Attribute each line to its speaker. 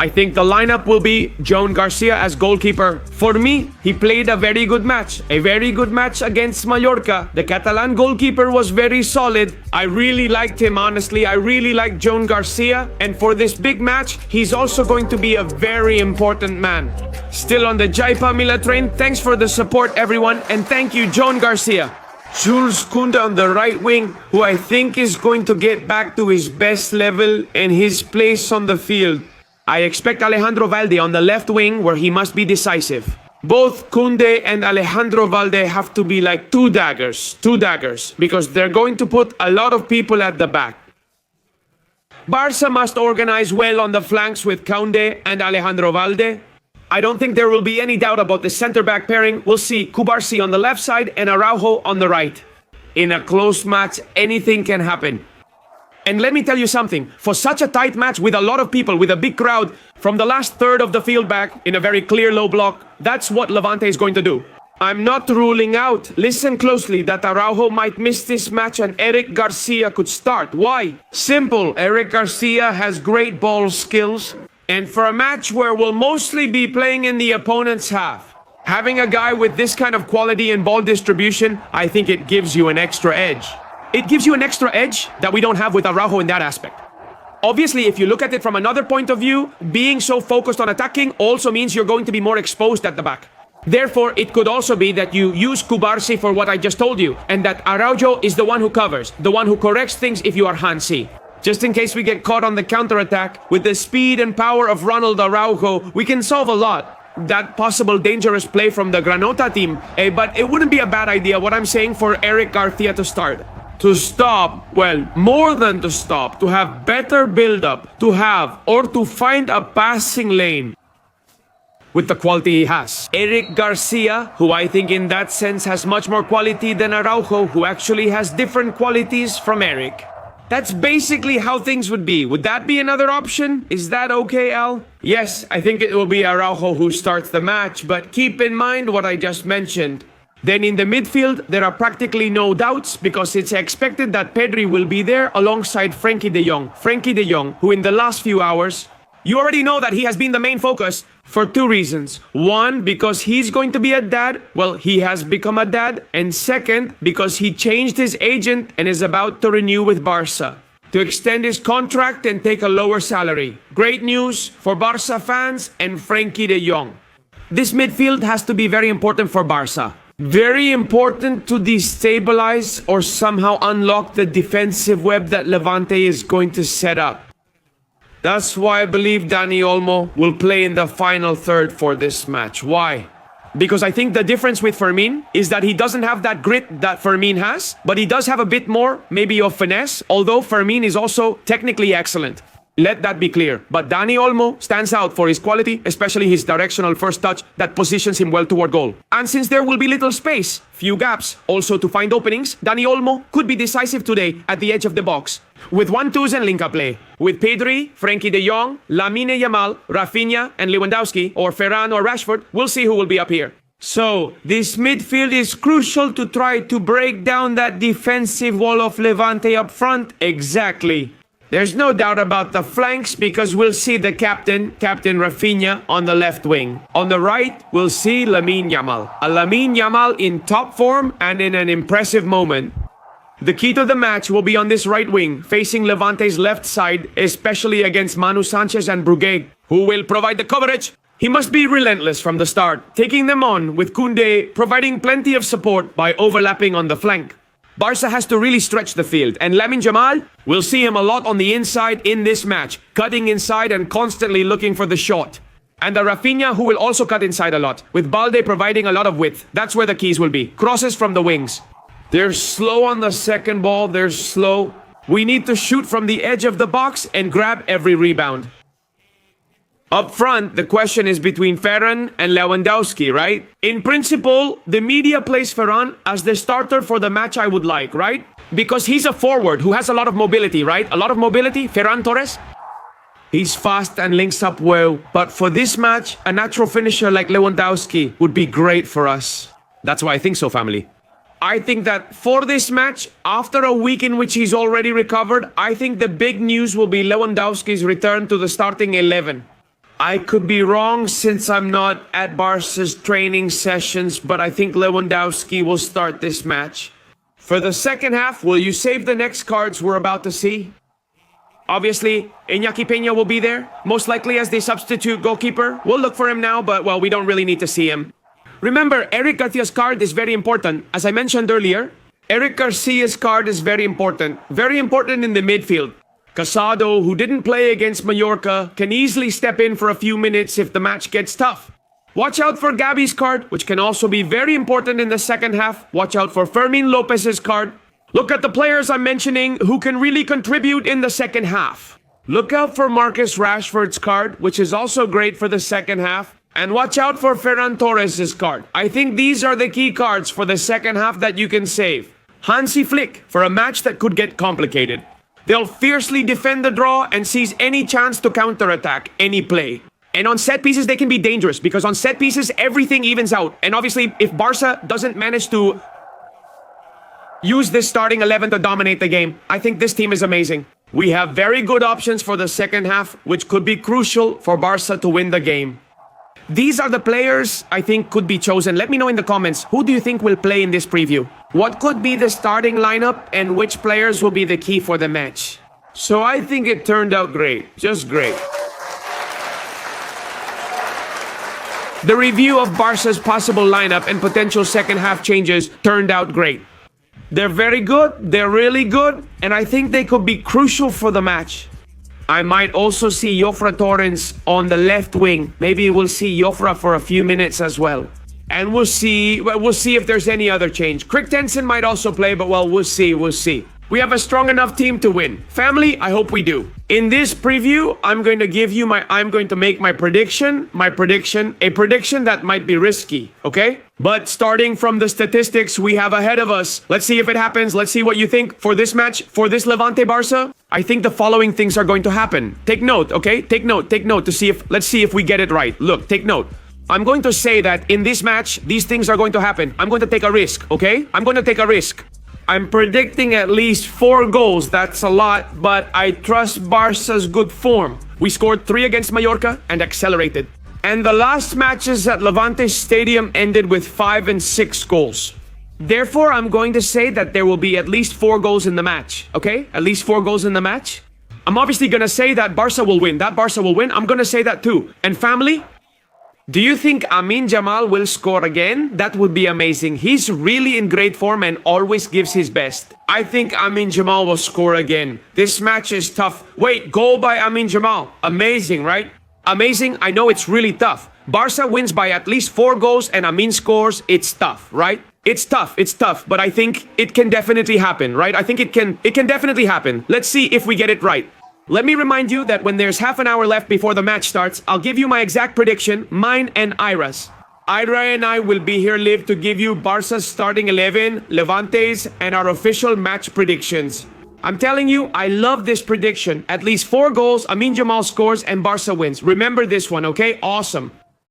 Speaker 1: I think the lineup will be Joan Garcia as goalkeeper. For me, he played a very good match. A very good match against Mallorca. The Catalan goalkeeper was very solid. I really liked him, honestly. I really liked Joan Garcia. And for this big match, he's also going to be a very important man. Still on the Jaipa Mila train. Thanks for the support, everyone. And thank you, Joan Garcia. Jules Koundé on the right wing, who I think is going to get back to his best level and his place on the field. I expect Alejandro Valde on the left wing, where he must be decisive. Both Koundé and Alejandro Valde have to be like two daggers, because they're going to put a lot of people at the back. Barça must organize well on the flanks with Koundé and Alejandro Valde. I don't think there will be any doubt about the center-back pairing. We'll see Cubarsí on the left side and Araujo on the right. In a close match, anything can happen. And let me tell you something, for such a tight match with a lot of people, with a big crowd, from the last third of the field back in a very clear low block, that's what Levante is going to do. I'm not ruling out, listen closely, that Araujo might miss this match and Eric Garcia could start. Why? Simple, Eric Garcia has great ball skills, and for a match where we'll mostly be playing in the opponent's half, having a guy with this kind of quality in ball distribution, I think it gives you an extra edge. It gives you an extra edge that we don't have with Araujo in that aspect. Obviously, if you look at it from another point of view, being so focused on attacking also means you're going to be more exposed at the back. Therefore, it could also be that you use Cubarsí for what I just told you, and that Araujo is the one who covers, the one who corrects things if you are Hansi. Just in case we get caught on the counter-attack, with the speed and power of Ronald Araujo, we can solve a lot. That possible dangerous play from the Granota team, but it wouldn't be a bad idea, what I'm saying, for Eric Garcia to start. To stop, well, more than to stop, to have better build-up, to have, or to find a passing lane with the quality he has. Eric Garcia, who I think in that sense has much more quality than Araujo, who actually has different qualities from Eric. That's basically how things would be. Would that be another option? Is that okay, Al? Yes, I think it will be Araujo who starts the match, but keep in mind what I just mentioned. Then in the midfield, there are practically no doubts because it's expected that Pedri will be there alongside Frenkie de Jong. Frenkie de Jong, who in the last few hours, you already know that he has been the main focus for two reasons. One, because he's going to be a dad. Well, he has become a dad. And second, because he changed his agent and is about to renew with Barça to extend his contract and take a lower salary. Great news for Barça fans and Frenkie de Jong. This midfield has to be very important for Barça. Very important to destabilize or somehow unlock the defensive web that Levante is going to set up. That's why I believe Dani Olmo will play in the final third for this match. Why? Because I think the difference with Fermin is that he doesn't have that grit that Fermin has, but he does have a bit more, maybe of finesse, although Fermin is also technically excellent. Let that be clear. But Dani Olmo stands out for his quality, especially his directional first touch that positions him well toward goal. And since there will be little space, few gaps, also to find openings, Dani Olmo could be decisive today at the edge of the box. With 1-2s and link-up play. With Pedri, Frenkie de Jong, Lamine Yamal, Rafinha and Lewandowski, or Ferran or Rashford, we'll see who will be up here. So, this midfield is crucial to try to break down that defensive wall of Levante up front. Exactly. There's no doubt about the flanks because we'll see the Captain Rafinha on the left wing. On the right, we'll see Lamine Yamal. A Lamine Yamal in top form and in an impressive moment. The key to the match will be on this right wing, facing Levante's left side, especially against Manu Sanchez and Brugge, who will provide the coverage. He must be relentless from the start, taking them on with Koundé providing plenty of support by overlapping on the flank. Barça has to really stretch the field, and Lamine Yamal, we'll see him a lot on the inside in this match, cutting inside and constantly looking for the shot. And the Rafinha, who will also cut inside a lot, with Balde providing a lot of width. That's where the keys will be. Crosses from the wings. They're slow on the second ball, they're slow. We need to shoot from the edge of the box and grab every rebound. Up front, the question is between Ferran and Lewandowski, right? In principle, the media plays Ferran as the starter for the match I would like, right? Because he's a forward who has a lot of mobility, right? A lot of mobility, Ferran Torres. He's fast and links up well. But for this match, a natural finisher like Lewandowski would be great for us. That's why I think so, family. I think that for this match, after a week in which he's already recovered, I think the big news will be Lewandowski's return to the starting 11. I could be wrong since I'm not at Barca's training sessions, but I think Lewandowski will start this match. For the second half, will you save the next cards we're about to see? Obviously, Iñaki Peña will be there, most likely as the substitute goalkeeper. We'll look for him now, but well, we don't really need to see him. Remember, Eric Garcia's card is very important. As I mentioned earlier, Eric Garcia's card is very important. Very important in the midfield. Casado, who didn't play against Mallorca, can easily step in for a few minutes if the match gets tough. Watch out for Gabi's card, which can also be very important in the second half. Watch out for Fermin Lopez's card. Look at the players I'm mentioning who can really contribute in the second half. Look out for Marcus Rashford's card, which is also great for the second half. And watch out for Ferran Torres' card. I think these are the key cards for the second half that you can save. Hansi Flick for a match that could get complicated. They'll fiercely defend the draw and seize any chance to counterattack any play. And on set pieces, they can be dangerous because on set pieces, everything evens out. And obviously, if Barca doesn't manage to use this starting 11 to dominate the game, I think this team is amazing. We have very good options for the second half, which could be crucial for Barca to win the game. These are the players I think could be chosen. Let me know in the comments, who do you think will play in this preview? What could be the starting lineup and which players will be the key for the match? So I think it turned out great, just great. The review of Barca's possible lineup and potential second half changes turned out great. They're very good, they're really good, and I think they could be crucial for the match. I might also see Jofre Torrens on the left wing. Maybe we'll see Jofre for a few minutes as well. And we'll see if there's any other change. Christensen might also play, but well, we'll see. We have a strong enough team to win. Family, I hope we do. In this preview, I'm going to make my prediction, a prediction that might be risky, okay? But starting from the statistics we have ahead of us, let's see if it happens. Let's see what you think for this match, for this Levante Barça. I think the following things are going to happen. Take note, okay? Take note to see if, let's see if we get it right. Look, take note. I'm going to say that in this match, these things are going to happen. I'm going to take a risk, okay? I'm going to take a risk. I'm predicting at least 4 goals. That's a lot, but I trust Barca's good form. We scored 3 against Mallorca and accelerated. And the last matches at Levante Stadium ended with 5 and 6 goals. Therefore, I'm going to say that there will be at least 4 goals in the match, okay? At least 4 goals in the match. I'm obviously going to say that Barca will win. I'm going to say that too. And family, do you think Amin Jamal will score again? That would be amazing. He's really in great form and always gives his best. I think Amin Jamal will score again. This match is tough. Wait, goal by Amin Jamal. Amazing, right? Amazing. I know it's really tough. Barca wins by at least 4 goals and Amin scores. It's tough, right? It's tough, but I think it can definitely happen, right? I think it can definitely happen. Let's see if we get it right. Let me remind you that when there's half an hour left before the match starts, I'll give you my exact prediction, mine and Ira's. Ira and I will be here live to give you Barca's starting 11, Levante's, and our official match predictions. I'm telling you, I love this prediction. At least 4 goals, Amin Jamal scores, and Barca wins. Remember this one, okay? Awesome.